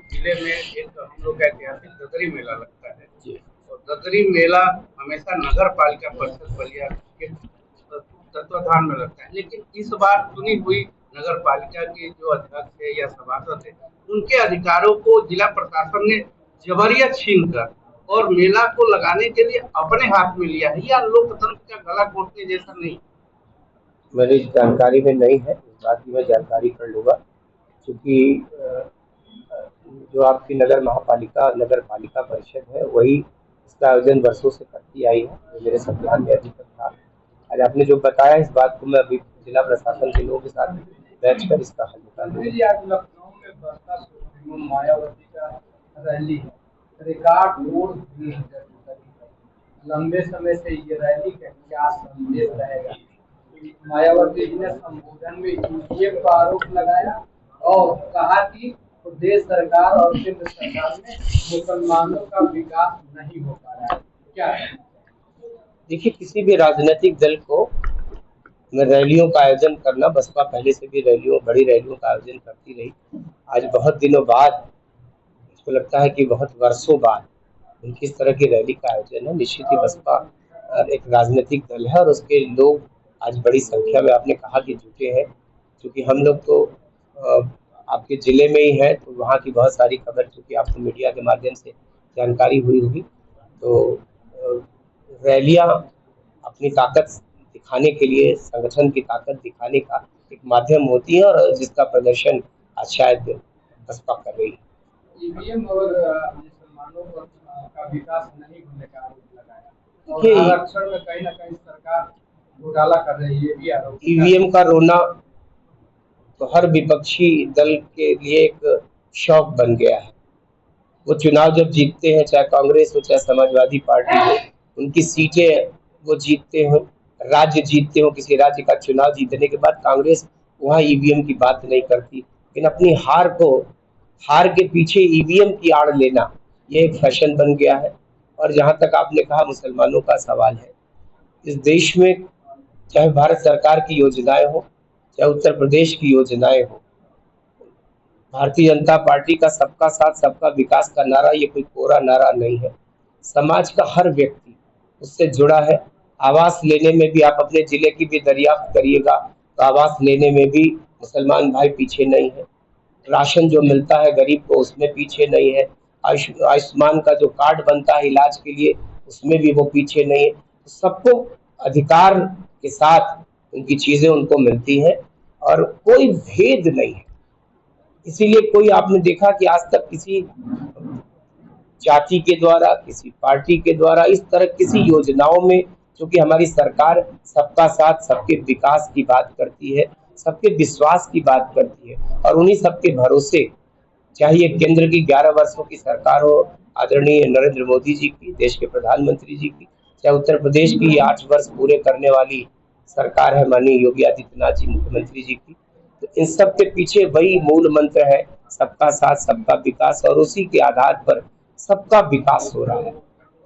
जिले में एक हम लोग का ऐतिहासिक ददरी मेला लगता है। जी। और ददरी मेला हमेशा नगर पालिका परिषद बलिया के तत्वाधान में लगता है, लेकिन इस बार चुनी हुई नगर पालिका के जो अध्यक्ष है या सभासद है, उनके अधिकारों को जिला प्रशासन ने जबरियत छीन कर और मेला को लगाने के लिए अपने हाथ में लिया है। यह लोकतंत्र का गला घोटने जैसा नहीं। मेरी जानकारी में नहीं है, इस बात की मैं जानकारी कर लूँगा, क्योंकि जो आपकी नगर पालिका परिषद है वही इसका आयोजन वर्षों से करती आई है। जो मेरे संज्ञान में अभी तक था। आज आपने जो बताया, इस बात को मैं अभी जिला प्रशासन के लोगों के साथ बैठ कर इसका हल निकालूंगा। आज लखनऊ में बसपा सुप्रीमो मायावती का रैली है। रिकॉर्ड तोड़ भीड़ है। लंबे समय से ये रैली का क्या संदेश रहेगा? मायावती जी ने संबोधन में ईवीएम का आरोप लगाया और कहा कि प्रदेश सरकार और केंद्र सरकार में मुसलमानों का विकास नहीं हो पा रहा है। क्या है? देखिए, किसी भी राजनीतिक दल को रैलियों का आयोजन करना, बसपा पहले से भी बड़ी रैलियों का आयोजन करती रही। आज बहुत दिनों बाद, मुझको लगता है कि बहुत वर्षों बाद उनकी इस तरह की रैली का आयोजन है। निश्चित ही बसपा एक राजनीतिक दल है और उसके लोग आज बड़ी संख्या में, आपने कहा कि जुटे हैं। क्योंकि हम लोग तो आपके ज़िले में ही हैं, तो वहाँ की बहुत सारी खबर चूँकि आपको मीडिया के माध्यम से जानकारी हुई होगी। तो रैलियाँ अपनी ताकत दिखाने के लिए, संगठन की ताकत दिखाने का एक माध्यम होती है, और जिसका प्रदर्शन आज शायद बसपा कर रही है। ईवीएम और मुसलमानों का विकास नहीं होने का आरोप लगाया और आरक्षण में कहीं ना कहीं सरकार घोटाला कर रही है, ये भी आरोप। ईवीएम का रोना तो हर विपक्षी दल के लिए एक शौक बन गया है। वो चुनाव जब जीतते हैं, चाहे कांग्रेस हो चाहे समाजवादी पार्टी हो, उनकी सीटें वो जीतते हो, राज्य जीतते हो, किसी राज्य का चुनाव जीतने के बाद कांग्रेस वहाँ ईवीएम की बात नहीं करती, लेकिन अपनी हार के पीछे ईवीएम की आड़ लेना, ये एक फैशन बन गया है। और जहाँ तक आपने कहा मुसलमानों का सवाल है, इस देश में चाहे भारत सरकार की योजनाएं हो, चाहे उत्तर प्रदेश की योजनाएं हो, भारतीय जनता पार्टी का सबका साथ सबका विकास का नारा ये कोई कोरा नारा नहीं है। समाज का हर व्यक्ति उससे जुड़ा है। आवास लेने में भी, आप अपने जिले की भी दरियाफ्त करिएगा, तो आवास लेने में भी मुसलमान भाई पीछे नहीं है। राशन जो मिलता है गरीब को, उसमें पीछे नहीं है। आयुष्मान का जो कार्ड बनता है इलाज के लिए, उसमें भी वो पीछे नहीं है। तो सबको अधिकार के साथ उनकी चीजें उनको मिलती है और कोई भेद नहीं है। इसीलिए कोई, आपने देखा कि आज तक किसी जाति के द्वारा, किसी पार्टी के द्वारा इस तरह किसी योजनाओं में, क्योंकि हमारी सरकार सबका साथ सबके विकास की बात करती है, सबके विश्वास की बात करती है, और उन्हीं सबके भरोसे, चाहे ये केंद्र की 11 वर्षों की सरकार हो आदरणीय नरेंद्र मोदी जी की, देश के प्रधानमंत्री जी की, चाहे उत्तर प्रदेश की 8 वर्ष पूरे करने वाली सरकार है माननीय योगी आदित्यनाथ जी मुख्यमंत्री जी की, तो इन सब के पीछे वही मूल मंत्र है, सबका साथ सबका विकास, और उसी के आधार पर सबका विकास हो रहा है।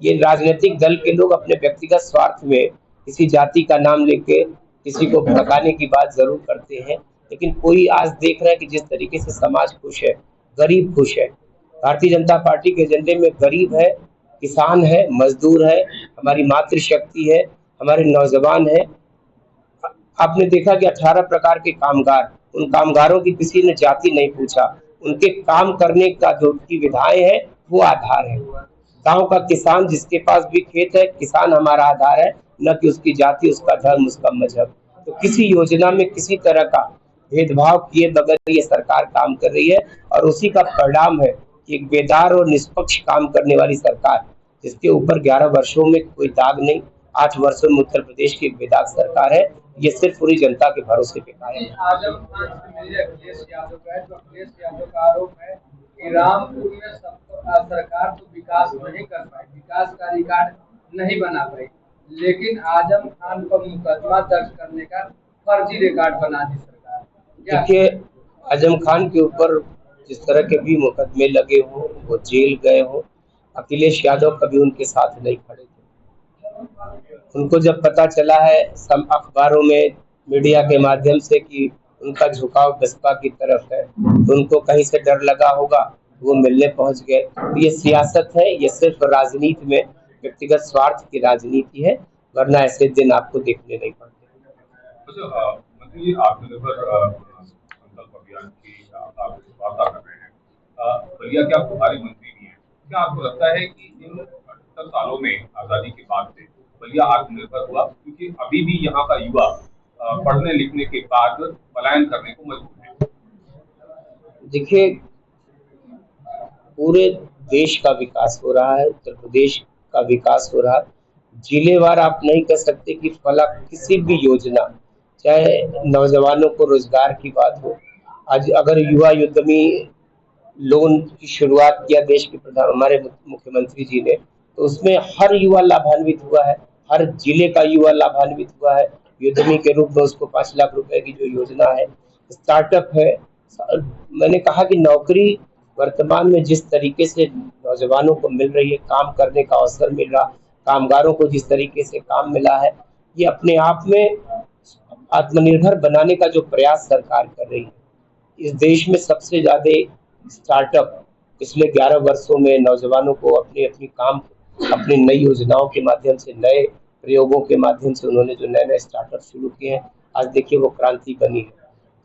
ये राजनीतिक दल के लोग अपने व्यक्तिगत स्वार्थ में किसी जाति का नाम लेके किसी को भड़काने की बात जरूर करते हैं, लेकिन कोई आज देख रहा है कि जिस तरीके से समाज खुश है, गरीब खुश है। भारतीय जनता पार्टी के एजेंडे में गरीब है, किसान है, मजदूर है, हमारी मातृशक्ति है, हमारे नौजवान है। आपने देखा कि 18 प्रकार के कामगार, उन कामगारों की किसी ने जाति नहीं पूछा, उनके काम करने का जो उनकी विधाएं है वो आधार है। गांव का किसान जिसके पास भी खेत है, किसान हमारा आधार है, न कि उसकी जाति, उसका धर्म, उसका मजहब। तो किसी योजना में किसी तरह का भेदभाव किए बगैर ये सरकार काम कर रही है, और उसी का परिणाम है कि एक बेदार और निष्पक्ष काम करने वाली सरकार, जिसके ऊपर 11 वर्षों में कोई दाग नहीं, 8 वर्षों में उत्तर प्रदेश की एक बेदाग सरकार है, ये सिर्फ पूरी जनता के भरोसे पे कायम है। आजमगढ़ से मिले अखिलेश यादव का, तो अखिलेश यादव का आरोप है कि रामपुर में सरकार तो विकास नहीं कर पाई, विकास का रिकॉर्ड नहीं बना पाई, लेकिन आजम खान पर मुकदमा दर्ज करने का फर्जी रिकॉर्ड बना दी सरकार। देखिए, आजम खान के ऊपर जिस तरह के भी मुकदमे लगे हों, वो जेल गए हों, अखिलेश यादव कभी उनके साथ नहीं खड़े थे। उनको जब पता चला है सब अखबारों में, मीडिया के माध्यम से, कि उनका झुकाव बसपा की तरफ है, तो उनको कहीं से डर लगा होगा वो मिलने पहुंच गए। तो ये सियासत है, ये सिर्फ राजनीति में व्यक्तिगत स्वार्थ की राजनीति है, वरना ऐसे दिन आपको देखने नहीं पड़ते। अच्छा, मंत्री जी, आत्मनिर्भर संकल्प अभियान की आप वार्ता कर रहे हैं। बलिया के आप प्रभारी मंत्री भी हैं। क्या आपको लगता है कि इन 78 सालों में आजादी के बाद से बलिया आत्मनिर्भर हुआ? क्योंकि अभी भी यहाँ का युवा पढ़ने लिखने के बाद पलायन करने को मजबूर है। देखिए, पूरे देश का विकास हो रहा है, उत्तर प्रदेश का विकास हो रहा है। जिलेवार आप नहीं कह सकते कि फला किसी भी योजना, चाहे नौजवानों को रोजगार की बात हो, आज अगर युवा उद्यमी लोन की शुरुआत किया देश के प्रधान हमारे मुख्यमंत्री जी ने, तो उसमें हर युवा लाभान्वित हुआ है, हर जिले का युवा लाभान्वित हुआ है। उद्यमी के रूप में उसको 5 लाख रुपए की जो योजना है, स्टार्टअप है। मैंने कहा कि नौकरी वर्तमान में जिस तरीके से नौजवानों को मिल रही है, काम करने का अवसर मिल रहा, कामगारों को जिस तरीके से काम मिला है, ये अपने आप में आत्मनिर्भर बनाने का जो प्रयास सरकार कर रही है। इस देश में सबसे ज्यादा स्टार्टअप पिछले 11 वर्षों में नौजवानों को अपनी अपनी काम, अपनी नई योजनाओं के माध्यम से, नए प्रयोगों के माध्यम से उन्होंने जो नए नए स्टार्टअप शुरू किए हैं, आज देखिए वो क्रांति बनी है।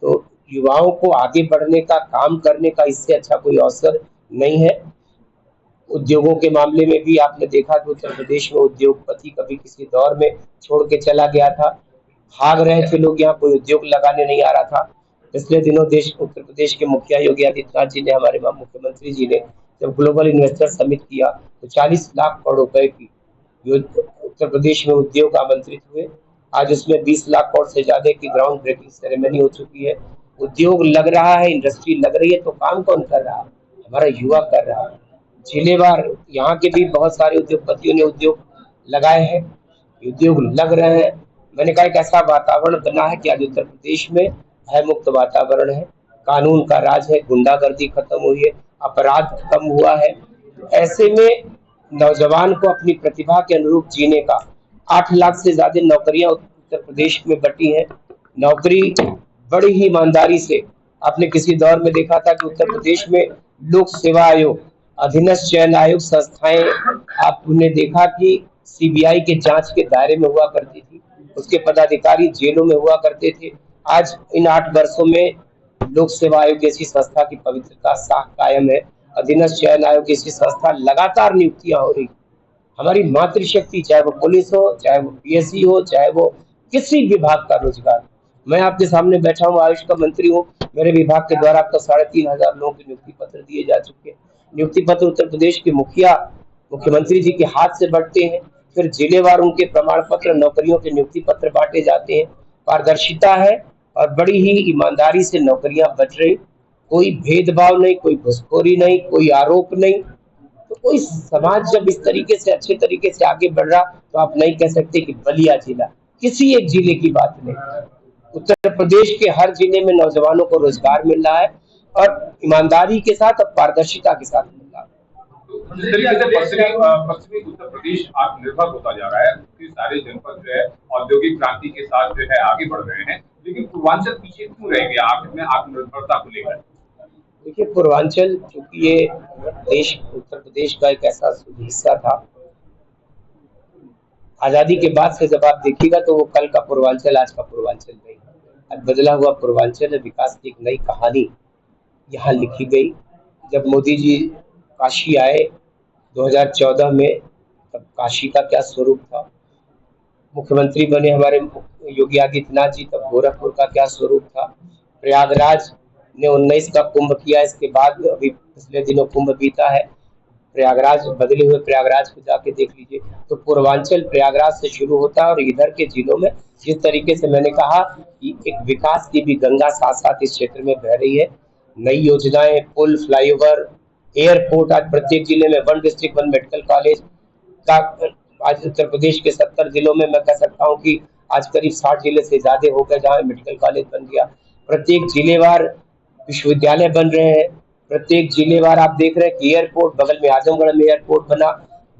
तो युवाओं को आगे बढ़ने का, काम करने का इससे अच्छा कोई अवसर नहीं है। उद्योगों के मामले में भी आपने देखा कि उत्तर प्रदेश में उद्योगपति कभी किसी दौर में छोड़ के चला गया था, भाग रहे थे लोग, यहाँ कोई उद्योग लगाने नहीं आ रहा था। पिछले दिनों उत्तर प्रदेश के मुखिया योगी आदित्यनाथ जी ने, हमारे मुख्यमंत्री जी ने जब ग्लोबल इन्वेस्टर समिट किया तो 40 लाख करोड़ रुपए की उत्तर प्रदेश में उद्योग आमंत्रित हुए। आज उसमें 20 लाख करोड़ से ज्यादा की ग्राउंड ब्रेकिंग सेरेमनी हो चुकी है। उद्योग लग रहा है, इंडस्ट्री लग रही है, तो काम कौन कर रहा है? हमारा युवा कर रहा है। जिलेवार यहाँ के भी बहुत सारे उद्योगपतियों ने उद्योग लगाए हैं, उद्योग लग रहे हैं। मैंने कहा एक ऐसा वातावरण बना है कि आज उत्तर प्रदेश में भय मुक्त वातावरण है, कानून का राज है, गुंडागर्दी खत्म हुई है, अपराध कम हुआ है। ऐसे में नौजवान को अपनी प्रतिभा के अनुरूप जीने का 8 लाख से ज्यादा नौकरियां उत्तर प्रदेश में बटी हैं। नौकरी बड़ी ही ईमानदारी से, आपने किसी दौर में देखा था कि उत्तर प्रदेश में लोक सेवा आयोग, अधीनस्थ चयन आयोग संस्थाएं, आपने देखा कि सीबीआई के जांच के दायरे में हुआ करती थी, उसके पदाधिकारी जेलों में हुआ करते थे। आज इन 8 वर्षों में लोक सेवा आयोग जैसी संस्था की पवित्रता साख कायम है। अधीनस्थ चयन आयोग जैसी संस्था लगातार नियुक्तियां हो रही। हमारी मातृशक्ति, चाहे वो पुलिस हो, चाहे वो पीएससी हो, चाहे वो किसी विभाग का रोजगार। मैं आपके सामने बैठा हूँ, आयुष का मंत्री हूँ, मेरे विभाग के द्वारा अब तक 3,500 लोगों के नियुक्ति पत्र दिए जा चुके हैं। नियुक्ति पत्र उत्तर प्रदेश के मुख्यमंत्री जी के हाथ से बढ़ते हैं, फिर जिलेवार उनके प्रमाण पत्र, नौकरियों के नियुक्ति पत्र बांटे जाते हैं। पारदर्शिता है और बड़ी ही ईमानदारी से नौकरियां बच रही, कोई भेदभाव नहीं, कोई घुसखोरी नहीं, कोई आरोप नहीं। तो कोई समाज जब इस तरीके से, अच्छे तरीके से आगे बढ़ रहा, तो आप नहीं कह सकते कि बलिया जिला, किसी एक जिले की बात नहीं, उत्तर प्रदेश के हर जिले में नौजवानों को रोजगार मिल रहा है और ईमानदारी के साथ और पारदर्शिता के साथ मिल रहा है। जिस तरीके से पश्चिमी उत्तर प्रदेश आत्मनिर्भर होता जा रहा है, उसके सारे जनपद जो है औद्योगिक क्रांति के साथ जो है आगे बढ़ रहे हैं, लेकिन पूर्वांचल पीछे क्यों रह गया आखिर में आत्मनिर्भरता को लेकर? देखिए, पूर्वांचल चूंकि ये देश, उत्तर प्रदेश का एक ऐसा हिस्सा था, आजादी के बाद से जब आप देखिएगा तो वो कल का पूर्वांचल आज का पूर्वांचल नहीं, आज बदला हुआ पूर्वांचल है। विकास की एक नई कहानी यहाँ लिखी गई। जब मोदी जी काशी आए 2014 में, तब काशी का क्या स्वरूप था, मुख्यमंत्री बने हमारे योगी आदित्यनाथ जी, तब गोरखपुर का क्या स्वरूप था। प्रयागराज ने 19 का कुंभ किया, इसके बाद अभी पिछले दिनों कुंभ बीता है। प्रयागराज, बदले हुए प्रयागराज को जाके देख लीजिए। तो पूर्वांचल प्रयागराज से शुरू होता है और इधर के जिलों में जिस तरीके से मैंने कहा कि एक विकास की भी गंगा साथ साथ इस क्षेत्र में बह रही है। नई योजनाएं, पुल, फ्लाईओवर, एयरपोर्ट, आज प्रत्येक जिले में 1 डिस्ट्रिक्ट 1 मेडिकल कॉलेज का, आज उत्तर प्रदेश के 70 जिलों में मैं कह सकता हूँ कि आज करीब 60 जिले से ज्यादा हो गए जहाँ मेडिकल कॉलेज बन गया। प्रत्येक जिलेवार विश्वविद्यालय बन रहे हैं, प्रत्येक जिलेवार आप देख रहे हैं कि एयरपोर्ट, बगल में आजमगढ़ में एयरपोर्ट बना,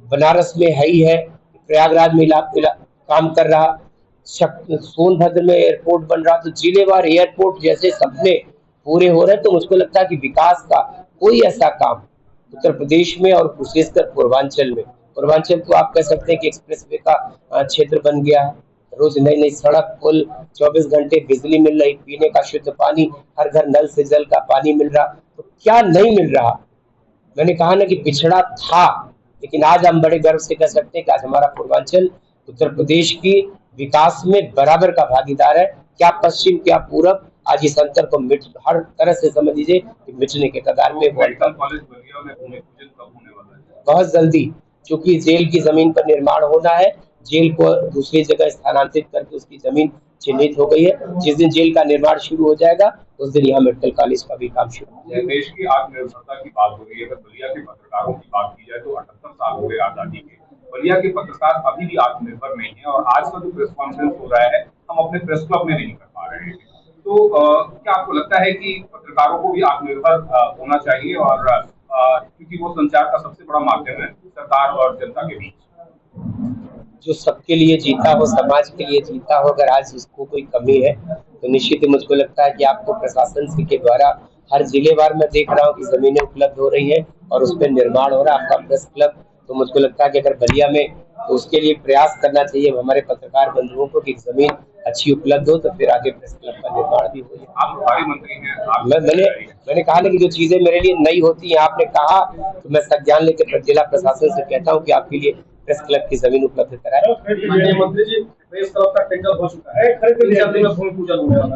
बनारस में है ही है, प्रयागराज में काम कर रहा, सोनभद्र में एयरपोर्ट बन रहा। तो जिलेवार एयरपोर्ट जैसे सपने पूरे हो रहे हैं। तो मुझको लगता है कि विकास का कोई ऐसा काम उत्तर प्रदेश में और विशेषकर पूर्वांचल तो आप कह सकते हैं कि एक्सप्रेस वे का क्षेत्र बन गया है। रोज नई नई सड़क, पुल, 24 घंटे बिजली मिल रही, पीने का शुद्ध पानी, हर घर नल से जल का पानी मिल रहा, तो क्या नहीं मिल रहा। मैंने कहा ना कि पिछड़ा था, लेकिन आज हम बड़े गर्व से कह सकते हैं कि आज हमारा पूर्वांचल उत्तर प्रदेश की विकास में बराबर का भागीदार है। क्या पश्चिम क्या पूरब, आज इस अंतर को हर तरह से समझ लीजिए कि मिटने के कगार में। मेडिकल कॉलेज बलिया में भूमि पूजन कब होने वाला है? बहुत जल्दी, क्योंकि जेल की जमीन पर निर्माण होना है। जेल को दूसरी जगह स्थानांतरित करके उसकी जमीन चिन्हित हो गई है। जिस दिन जेल का निर्माण शुरू हो जाएगा उस दिन यहाँ मेडिकल कॉलेज का भी काम शुरू हो जाएगा। देश की आत्मनिर्भरता की बात हो रही है, अगर बलिया के पत्रकारों की बात की जाए तो 78 साल हो गए आजादी के। बलिया के पत्रकार अभी भी आत्मनिर्भर नहीं है और आज का जो प्रेस कॉन्फ्रेंस हो रहा है हम अपने प्रेस क्लब में नहीं कर पा रहे हैं। तो क्या आपको लगता है कि पत्रकारों को भी आत्मनिर्भर होना चाहिए, और क्योंकि वो संचार का सबसे बड़ा माध्यम है सरकार और जनता के बीच? जो सबके लिए जीता हो, समाज के लिए जीता हो, अगर आज उसको कोई कमी है तो निश्चित ही मुझको लगता है कि आपको प्रशासन से के द्वारा हर जिलेवार में देख रहा हूँ कि जमीनें उपलब्ध हो रही हैं और उस पर निर्माण हो रहा है। आपका प्रेस क्लब, तो मुझको लगता है कि अगर बलिया में, तो उसके लिए प्रयास करना चाहिए हमारे पत्रकार बंधुओं को कि जमीन अच्छी उपलब्ध हो, तो फिर आगे प्रेस क्लब का निर्माण भी हो जाए। आप भारी मंत्री हैं, मैंने कहा ना कि जो चीजें मेरे लिए नई होती हैं, आपने कहा तो मैं संज्ञान लेकर जिला प्रशासन से कहता हूँ कि आपके लिए प्रेस क्लब की जमीन उपलब्ध कराए। मंत्री जी, प्रेस क्लब का टेंडर हो चुका है, भूमि पूजन होने वाला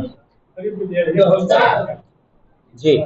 है जी।